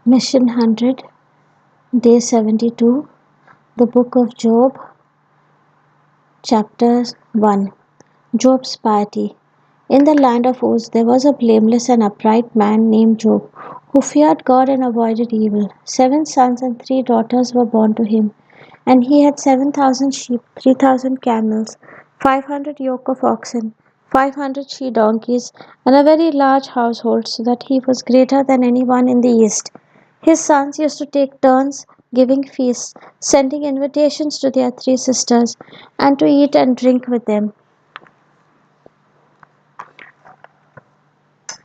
Mission 100, Day 72, the Book of Job, Chapter 1. Job's Piety. In the land of Uz there was a blameless and upright man named Job, who feared God and avoided evil. 7 sons and 3 daughters were born to him, and he had 7,000 sheep, 3,000 camels, 500 yoke of oxen, 500 she-donkeys, and a very large household, so that he was greater than anyone in the East. His sons used to take turns giving feasts, sending invitations to their 3 sisters, and to eat and drink with them.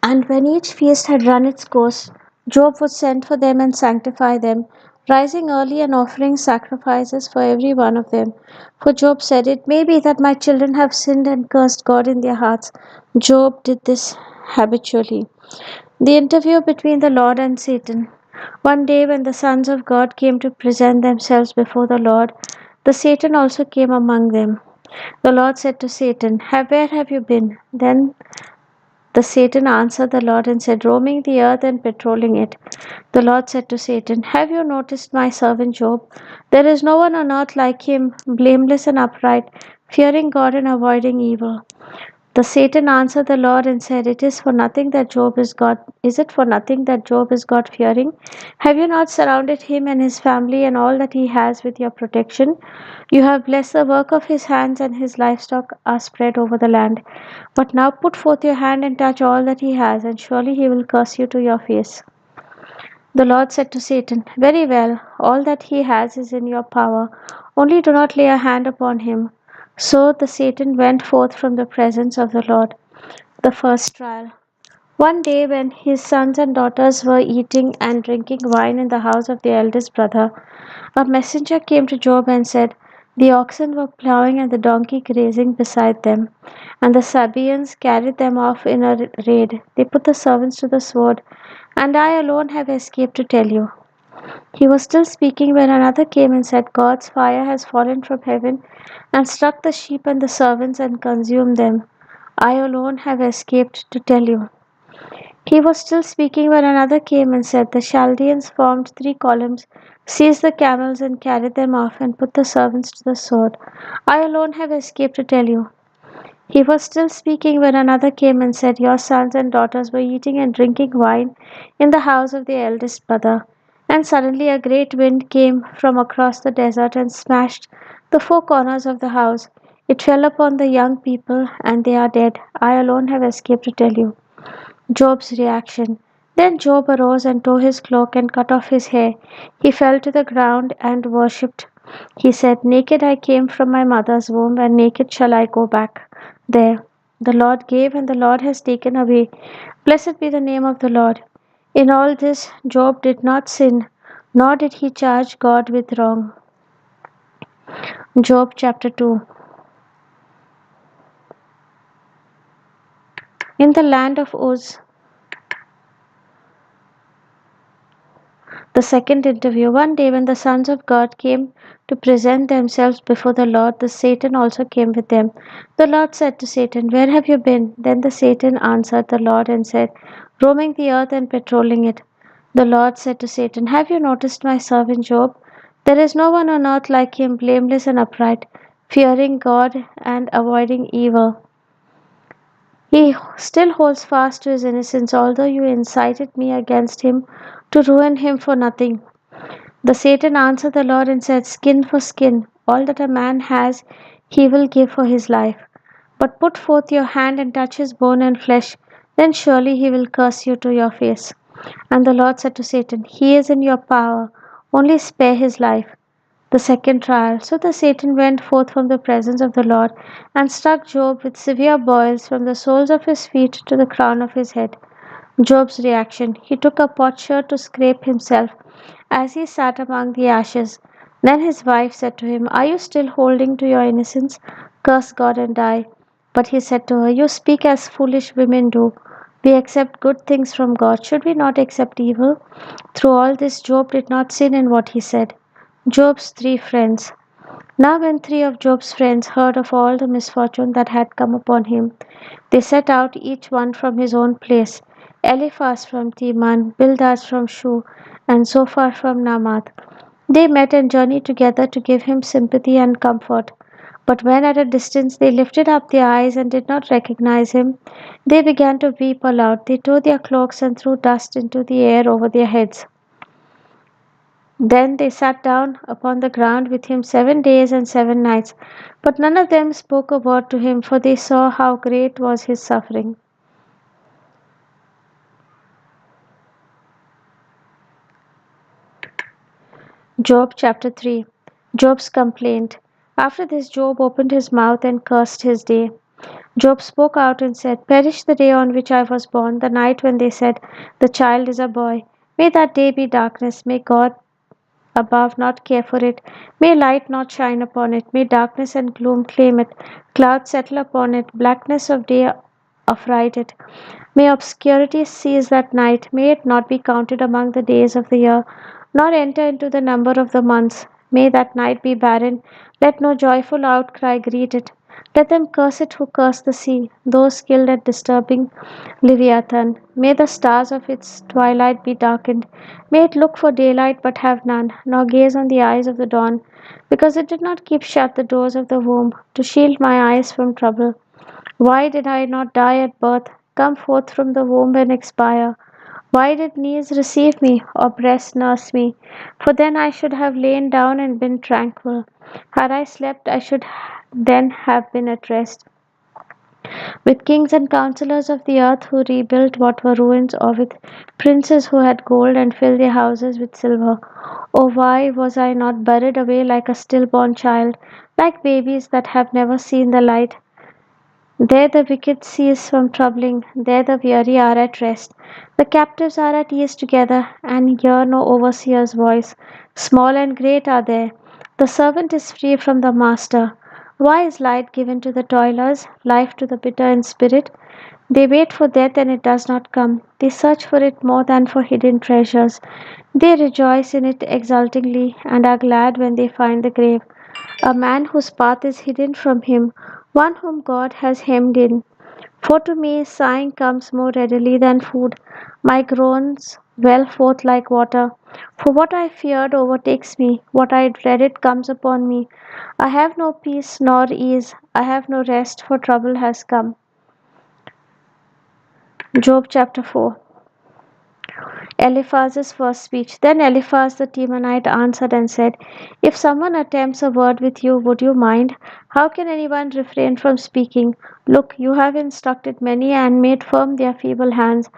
And when each feast had run its course, Job would send for them and sanctify them, rising early and offering sacrifices for every one of them. For Job said, "It may be that my children have sinned and cursed God in their hearts." Job did this habitually. The interview between the Lord and Satan. One day, when the sons of God came to present themselves before the Lord, the Satan also came among them. The Lord said to Satan, Where have you been?" Then the Satan answered the Lord and said, "Roaming the earth and patrolling it." The Lord said to Satan, "Have you noticed my servant Job? There is no one on earth like him, blameless and upright, fearing God and avoiding evil." The Satan answered the Lord and said, Is it for nothing that Job is God fearing? Have you not surrounded him and his family and all that he has with your protection? You have blessed the work of his hands, and his livestock are spread over the land. But now put forth your hand and touch all that he has, and surely he will curse you to your face. The Lord said to Satan, "Very well, all that he has is in your power, only do not lay a hand upon him." So the Satan went forth from the presence of the Lord. The first trial. One day, when his sons and daughters were eating and drinking wine in the house of their eldest brother, a messenger came to Job and said, "The oxen were plowing and the donkey grazing beside them, and the Sabaeans carried them off in a raid. They put the servants to the sword, and I alone have escaped to tell you." He was still speaking when another came and said, "God's fire has fallen from heaven and struck the sheep and the servants and consumed them. I alone have escaped to tell you." He was still speaking when another came and said, "The Chaldeans formed 3 columns, seized the camels and carried them off, and put the servants to the sword. I alone have escaped to tell you." He was still speaking when another came and said, "Your sons and daughters were eating and drinking wine in the house of their eldest brother." And suddenly a great wind came from across the desert and smashed the 4 corners of the house. It fell upon the young people, and they are dead. I alone have escaped to tell you. Job's reaction. Then Job arose and tore his cloak and cut off his hair. He fell to the ground and worshipped. He said, "Naked I came from my mother's womb, and naked shall I go back there. The Lord gave, and the Lord has taken away. Blessed be the name of the Lord." In all this, Job did not sin, nor did he charge God with wrong. Job chapter 2. In the land of Uz, the second interview. One day, when the sons of God came to present themselves before the Lord, the Satan also came with them. The Lord said to Satan, "Where have you been?" Then the Satan answered the Lord and said, "Roaming the earth and patrolling it." The Lord said to Satan, "Have you noticed my servant Job? There is no one on earth like him, blameless and upright, fearing God and avoiding evil. He still holds fast to his innocence, although you incited me against him to ruin him for nothing." The Satan answered the Lord and said, "Skin for skin, all that a man has he will give for his life. But put forth your hand and touch his bone and flesh, then surely he will curse you to your face." And the Lord said to Satan, "He is in your power, only spare his life." The second trial. So the Satan went forth from the presence of the Lord and struck Job with severe boils from the soles of his feet to the crown of his head. Job's reaction. He took a potsherd to scrape himself as he sat among the ashes. Then his wife said to him, "Are you still holding to your innocence? Curse God and die." But he said to her, "You speak as foolish women do. We accept good things from God. Should we not accept evil?" Through all this, Job did not sin in what he said. Job's 3 friends. Now when 3 of Job's friends heard of all the misfortune that had come upon him, they set out each one from his own place: Eliphaz from Teman, Bildad from Shu, and so far from Namath. They met and journeyed together to give him sympathy and comfort. But when at a distance they lifted up their eyes and did not recognize him, they began to weep aloud. They tore their cloaks and threw dust into the air over their heads. Then they sat down upon the ground with him 7 days and 7 nights. But none of them spoke a word to him, for they saw how great was his suffering. Job chapter 3. Job's complaint. After this, Job opened his mouth and cursed his day. Job spoke out and said, perish the day on which I was born, the night when they said, the child is a boy. May that day be darkness. May God above not care for it. May light not shine upon it. May darkness and gloom claim it. Clouds settle upon it. Blackness of day affright it. May obscurity seize that night. May it not be counted among the days of the year, nor enter into the number of the months. May that night be barren. Let no joyful outcry greet it. Let them curse it who curse the sea, those skilled at disturbing Leviathan. May the stars of its twilight be darkened. May it look for daylight but have none, nor gaze on the eyes of the dawn, because it did not keep shut the doors of the womb to shield my eyes from trouble. Why did I not die at birth, come forth from the womb and expire? Why did knees receive me, or breast nurse me? For then I should have lain down and been tranquil. Had I slept, I should then have been at rest. With kings and counselors of the earth who rebuilt what were ruins, or with princes who had gold and filled their houses with silver. Oh, why was I not buried away like a stillborn child, like babies that have never seen the light? There the wicked cease from troubling, there the weary are at rest. The captives are at ease together, and hear no overseer's voice. Small and great are there. The servant is free from the master. Why is light given to the toilers, life to the bitter in spirit? They wait for death and it does not come. They search for it more than for hidden treasures. They rejoice in it exultingly and are glad when they find the grave. A man whose path is hidden from him, one whom God has hemmed in. For to me sighing comes more readily than food, my groans well forth like water. For what I feared overtakes me, what I dreaded comes upon me. I have no peace nor ease, I have no rest, for trouble has come. Job chapter 4. Eliphaz's first speech. Then Eliphaz the Temanite answered and said, if someone attempts a word with you, would you mind? How can anyone refrain from speaking? Look, you have instructed many and made firm their feeble hands.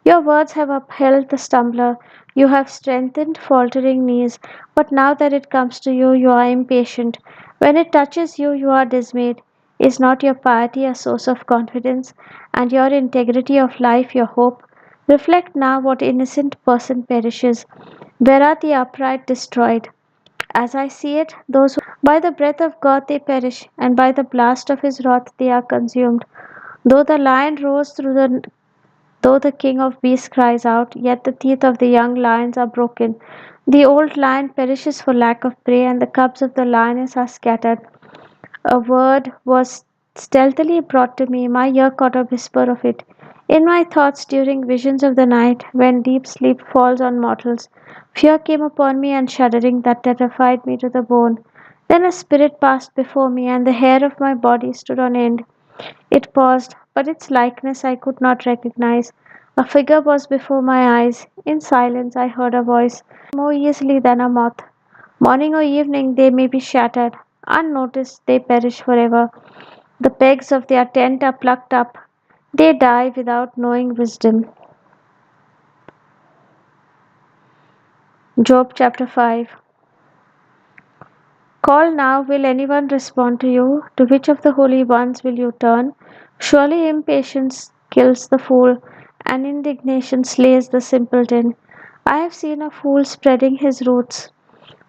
Your words have upheld the stumbler. You have strengthened faltering knees. But now that it comes to you, you are impatient. When it touches you, you are dismayed. Is not your piety a source of confidence, and your integrity of life your hope? Reflect now what innocent person perishes. Where are the upright destroyed? As I see it, those who by the breath of God they perish, and by the blast of his wrath they are consumed. Though the lion roars though the king of beasts cries out, yet the teeth of the young lions are broken. The old lion perishes for lack of prey, and the cubs of the lioness are scattered. A word was stealthily brought to me, my ear caught a whisper of it. In my thoughts during visions of the night, when deep sleep falls on mortals, fear came upon me and shuddering that terrified me to the bone. Then a spirit passed before me, and the hair of my body stood on end. It paused, but its likeness I could not recognize. A figure was before my eyes. In silence I heard a voice, more easily than a moth. Morning or evening they may be shattered. Unnoticed they perish forever. The pegs of their tent are plucked up. They die without knowing wisdom. Job chapter 5. Call now, will anyone respond to you? To which of the holy ones will you turn? Surely impatience kills the fool, and indignation slays the simpleton. I have seen a fool spreading his roots,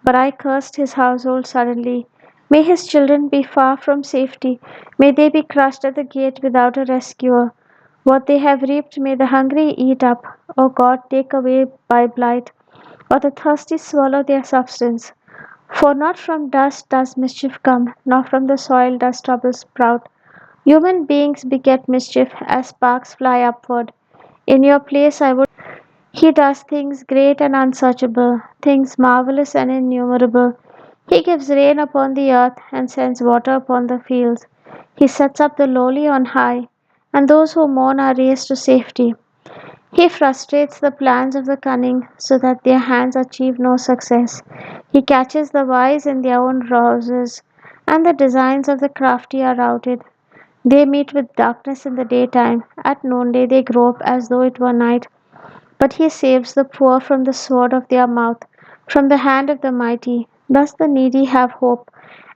but I cursed his household suddenly. May his children be far from safety. May they be crushed at the gate without a rescuer. What they have reaped may the hungry eat up. O God, take away by blight, or the thirsty swallow their substance. For not from dust does mischief come, nor from the soil does trouble sprout. Human beings beget mischief as sparks fly upward. In your place I would He does things great and unsearchable, things marvelous and innumerable. He gives rain upon the earth and sends water upon the fields. He sets up the lowly on high, and those who mourn are raised to safety. He frustrates the plans of the cunning so that their hands achieve no success. He catches the wise in their own roses, and the designs of the crafty are routed. They meet with darkness in the daytime. At noonday they grope as though it were night. But he saves the poor from the sword of their mouth, from the hand of the mighty. Thus the needy have hope,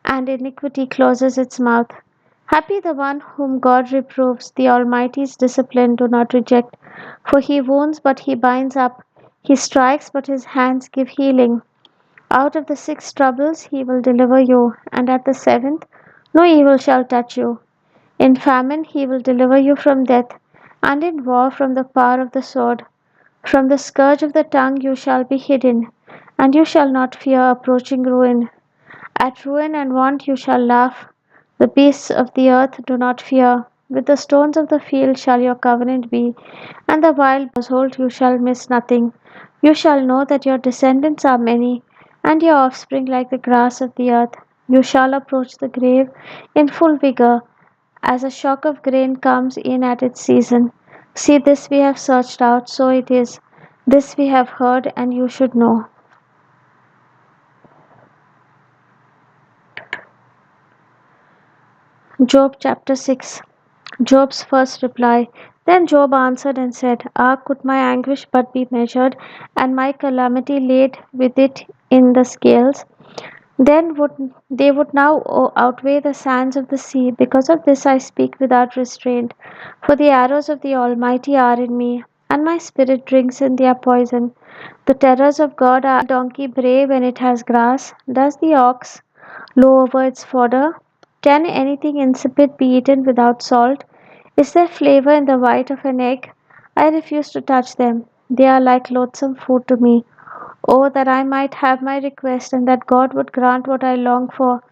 and iniquity closes its mouth. Happy the one whom God reproves, the Almighty's discipline do not reject. For he wounds, but he binds up. He strikes, but his hands give healing. Out of the 6 troubles he will deliver you, and at the 7th no evil shall touch you. In famine he will deliver you from death, and in war from the power of the sword. From the scourge of the tongue you shall be hidden, and you shall not fear approaching ruin. At ruin and want you shall laugh. The beasts of the earth do not fear. With the stones of the field shall your covenant be, and the wild household you shall miss nothing. You shall know that your descendants are many, and your offspring like the grass of the earth. You shall approach the grave in full vigor, as a shock of grain comes in at its season. See, this we have searched out, so it is. This we have heard, and you should know. Job chapter 6. Job's first reply. Then Job answered and said, Ah, could my anguish but be measured, and my calamity laid with it in the scales, then they would now outweigh the sands of the sea. Because of this I speak without restraint, for the arrows of the Almighty are in me, and my spirit drinks in their poison. The terrors of God are donkey bray when it has grass. Does the ox low over its fodder? Can anything insipid be eaten without salt? Is there flavor in the white of an egg? I refuse to touch them. They are like loathsome food to me. Oh, that I might have my request, and that God would grant what I long for.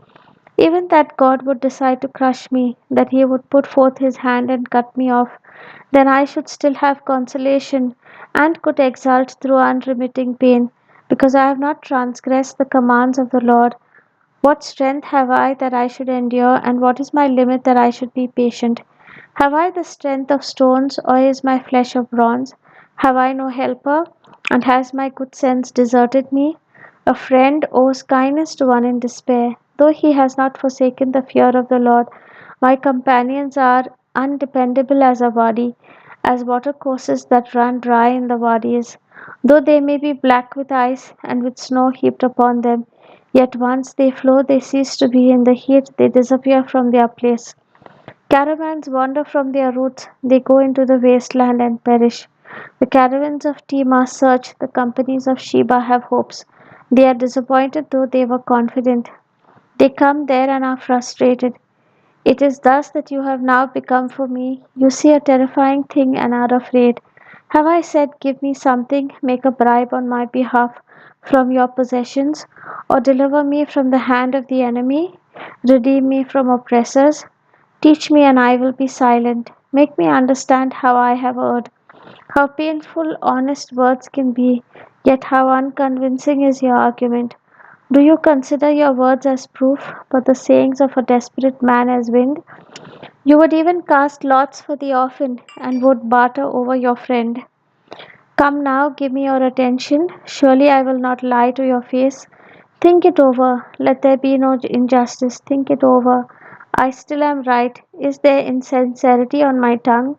Even that God would decide to crush me, that He would put forth His hand and cut me off. Then I should still have consolation, and could exult through unremitting pain, because I have not transgressed the commands of the Lord. What strength have I that I should endure, and what is my limit that I should be patient? Have I the strength of stones, or is my flesh of bronze? Have I no helper, and has my good sense deserted me? A friend owes kindness to one in despair, though he has not forsaken the fear of the Lord. My companions are undependable as a wadi, as watercourses that run dry in the wadis. Though they may be black with ice and with snow heaped upon them, yet once they flow, they cease to be. In the heat, they disappear from their place. Caravans wander from their routes, they go into the wasteland and perish. The caravans of Tema search, the companies of Sheba have hopes. They are disappointed though they were confident. They come there and are frustrated. It is thus that you have now become for me. You see a terrifying thing and are afraid. Have I said, give me something, make a bribe on my behalf from your possessions, or deliver me from the hand of the enemy? Redeem me from oppressors. Teach me, and I will be silent. Make me understand how I have erred. How painful honest words can be, yet how unconvincing is your argument. Do you consider your words as proof, but the sayings of a desperate man as wind? You would even cast lots for the orphan, and would barter over your friend. Come now, give me your attention. Surely I will not lie to your face. Think it over. Let there be no injustice. Think it over. I still am right. Is there insincerity on my tongue?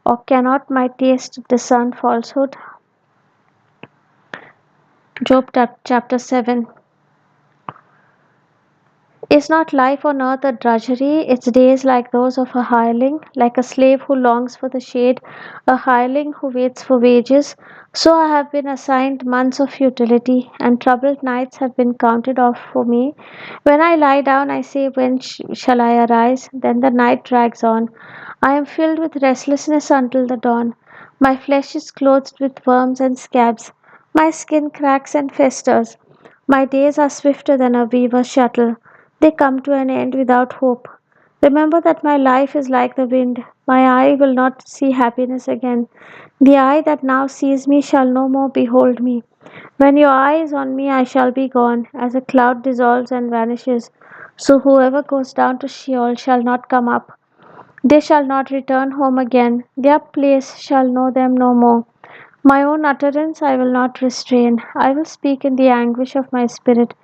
Or cannot my taste discern falsehood? Job chapter 7. Is not life on earth a drudgery, its days like those of a hireling, like a slave who longs for the shade, a hireling who waits for wages? So I have been assigned months of futility, and troubled nights have been counted off for me. When I lie down, I say, when shall I arise? Then the night drags on. I am filled with restlessness until the dawn. My flesh is clothed with worms and scabs. My skin cracks and festers. My days are swifter than a weaver's shuttle. They come to an end without hope. Remember that my life is like the wind. My eye will not see happiness again. The eye that now sees me shall no more behold me. When your eye is on me, I shall be gone, as a cloud dissolves and vanishes. So whoever goes down to Sheol shall not come up. They shall not return home again. Their place shall know them no more. My own utterance I will not restrain. I will speak in the anguish of my spirit.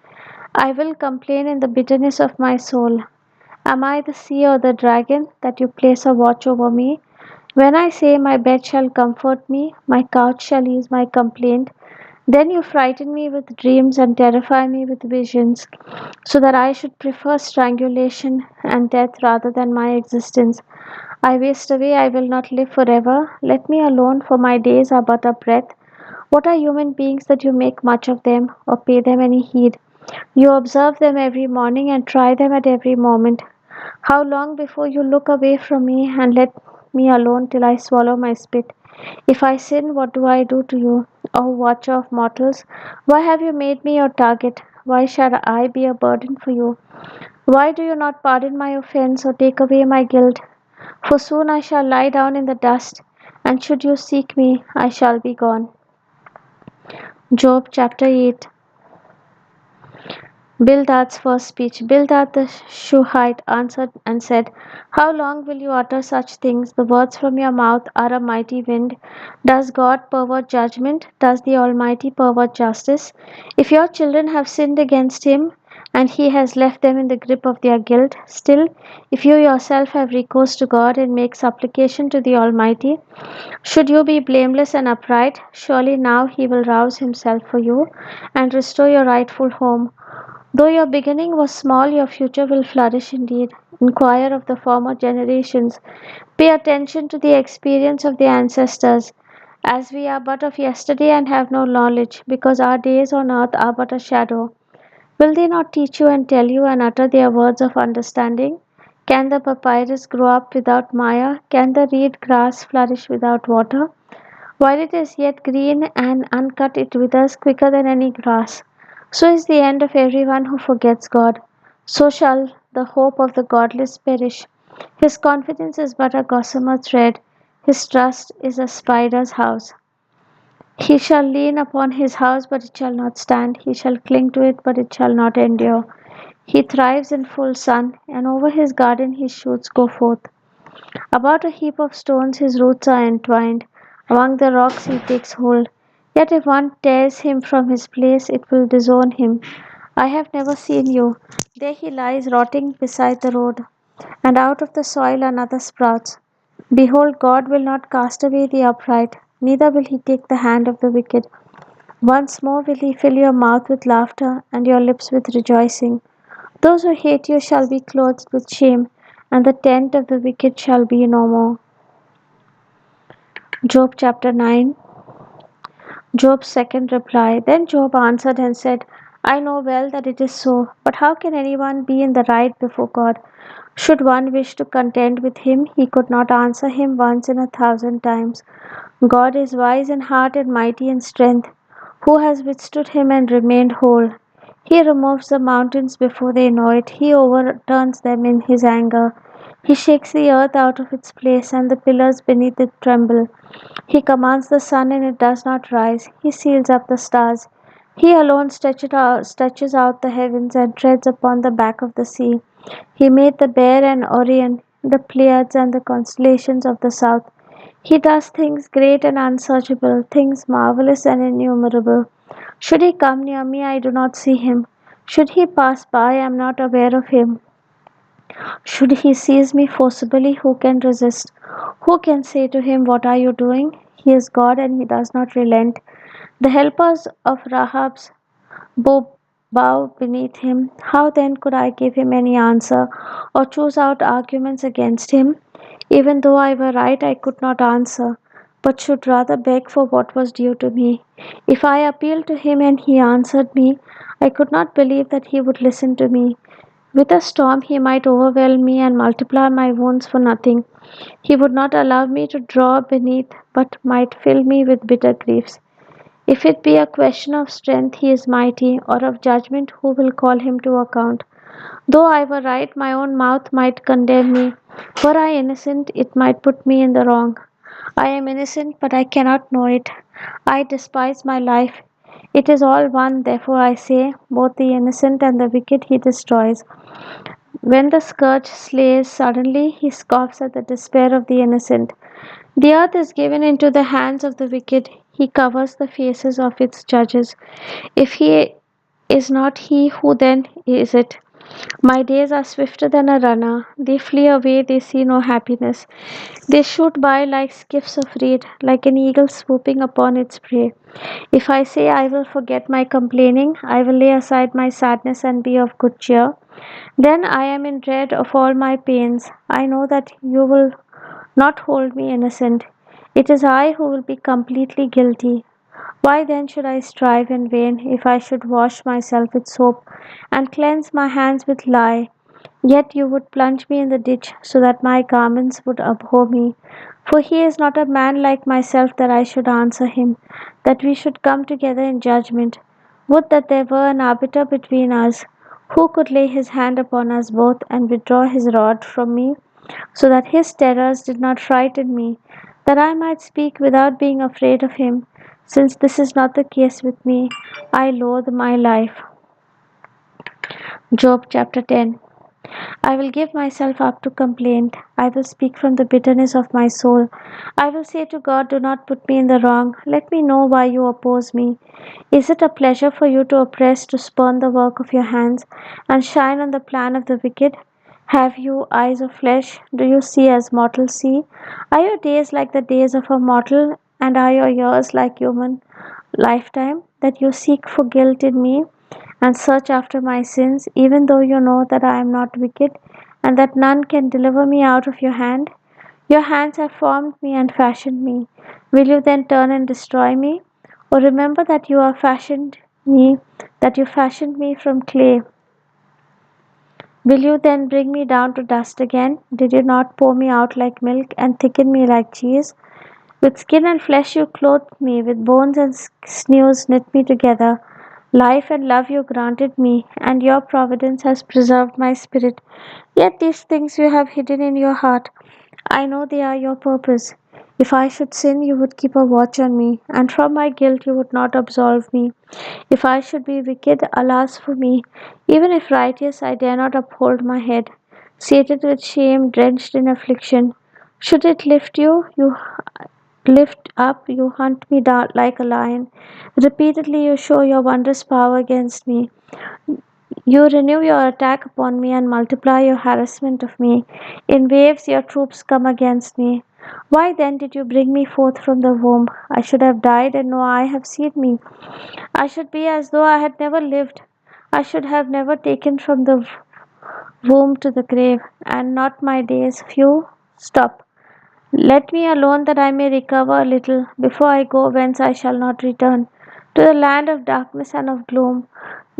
I will complain in the bitterness of my soul. Am I the sea or the dragon that you place a watch over me? When I say, my bed shall comfort me, my couch shall ease my complaint, then you frighten me with dreams and terrify me with visions, so that I should prefer strangulation and death rather than my existence. I waste away, I will not live forever. Let me alone, for my days are but a breath. What are human beings that you make much of them, or pay them any heed? You observe them every morning and try them at every moment. How long before you look away from me and let me alone till I swallow my spit? If I sin, what do I do to you? O watcher of mortals, why have you made me your target? Why shall I be a burden for you? Why do you not pardon my offense or take away my guilt? For soon I shall lie down in the dust, and should you seek me, I shall be gone. Job chapter 8. Bildad's first speech. Bildad the Shuhite answered and said, how long will you utter such things? The words from your mouth are a mighty wind. Does God pervert judgment? Does the Almighty pervert justice? If your children have sinned against Him, and He has left them in the grip of their guilt, still, if you yourself have recourse to God and make supplication to the Almighty, should you be blameless and upright, surely now He will rouse Himself for you and restore your rightful home. Though your beginning was small, your future will flourish indeed. Inquire of the former generations. Pay attention to the experience of the ancestors, as we are but of yesterday and have no knowledge, because our days on earth are but a shadow. Will they not teach you and tell you and utter their words of understanding? Can the papyrus grow up without mire? Can the reed grass flourish without water? While it is yet green and uncut, it withers quicker than any grass. So is the end of everyone who forgets God. So shall the hope of the godless perish. His confidence is but a gossamer thread. His trust is a spider's house. He shall lean upon his house, but it shall not stand. He shall cling to it, but it shall not endure. He thrives in full sun, and over his garden his shoots go forth. About a heap of stones his roots are entwined. Among the rocks he takes hold. Yet if one tears him from his place, it will disown him. I have never seen you. There he lies rotting beside the road, and out of the soil another sprouts. Behold, God will not cast away the upright, neither will he take the hand of the wicked. Once more will he fill your mouth with laughter and your lips with rejoicing. Those who hate you shall be clothed with shame, and the tent of the wicked shall be no more. Job chapter 9. Job's second reply. Then Job answered and said, I know well that it is so, but how can anyone be in the right before God? Should one wish to contend with him, he could not answer him once in 1,000 times. God is wise in heart and mighty in strength. Who has withstood him and remained whole? He removes the mountains before they know it. He overturns them in his anger. He shakes the earth out of its place, and the pillars beneath it tremble. He commands the sun, and it does not rise. He seals up the stars. He alone stretches out the heavens and treads upon the back of the sea. He made the Bear and Orion, the Pleiades and the constellations of the south. He does things great and unsearchable, things marvelous and innumerable. Should he come near me, I do not see him. Should he pass by, I am not aware of him. Should he seize me forcibly, who can resist? Who can say to him, what are you doing? He is God and he does not relent. The helpers of Rahab's bow beneath him. How then could I give him any answer or choose out arguments against him? Even though I were right, I could not answer, but should rather beg for what was due to me. If I appealed to him and he answered me, I could not believe that he would listen to me. With a storm he might overwhelm me and multiply my wounds for nothing. He would not allow me to draw beneath, but might fill me with bitter griefs. If it be a question of strength, he is mighty, or of judgment, who will call him to account? Though I were right, my own mouth might condemn me. Were I innocent, it might put me in the wrong. I am innocent, but I cannot know it. I despise my life. It is all one, therefore I say, both the innocent and the wicked he destroys. When the scourge slays suddenly, he scoffs at the despair of the innocent. The earth is given into the hands of the wicked. He covers the faces of its judges. If he is not he, who then is it? My days are swifter than a runner. They flee away, they see no happiness. They shoot by like skiffs of reed, like an eagle swooping upon its prey. If I say I will forget my complaining, I will lay aside my sadness and be of good cheer, then I am in dread of all my pains. I know that you will not hold me innocent. It is I who will be completely guilty. Why then should I strive in vain if I should wash myself with soap and cleanse my hands with lye? Yet you would plunge me in the ditch so that my garments would abhor me. For he is not a man like myself that I should answer him, that we should come together in judgment. Would that there were an arbiter between us, who could lay his hand upon us both and withdraw his rod from me, so that his terrors did not frighten me, that I might speak without being afraid of him. Since this is not the case with me, I loathe my life. Job chapter 10. I will give myself up to complaint. I will speak from the bitterness of my soul. I will say to God, do not put me in the wrong. Let me know why you oppose me. Is it a pleasure for you to oppress, to spurn the work of your hands, and shine on the plan of the wicked? Have you eyes of flesh? Do you see as mortals see? Are your days like the days of a mortal, and are your years like human lifetime, that you seek for guilt in me and search after my sins, even though you know that I am not wicked, and that none can deliver me out of your hand? Your hands have formed me and fashioned me. Will you then turn and destroy me? Or remember that you fashioned me from clay? Will you then bring me down to dust again? Did you not pour me out like milk and thicken me like cheese? With skin and flesh you clothed me, with bones and sinews knit me together. Life and love you granted me, and your providence has preserved my spirit. Yet these things you have hidden in your heart. I know they are your purpose. If I should sin, you would keep a watch on me, and from my guilt you would not absolve me. If I should be wicked, alas for me! Even if righteous, I dare not uphold my head. Sated with shame, drenched in affliction, should it lift up, you hunt me down like a lion. Repeatedly you show your wondrous power against me. You renew your attack upon me and multiply your harassment of me. In waves your troops come against me. Why then did you bring me forth from the womb? I should have died, and no eye have seen me. I should be as though I had never lived. I should have never taken from the womb to the grave, and not my days few. Stop. Let me alone that I may recover a little before I go whence I shall not return, to the land of darkness and of gloom.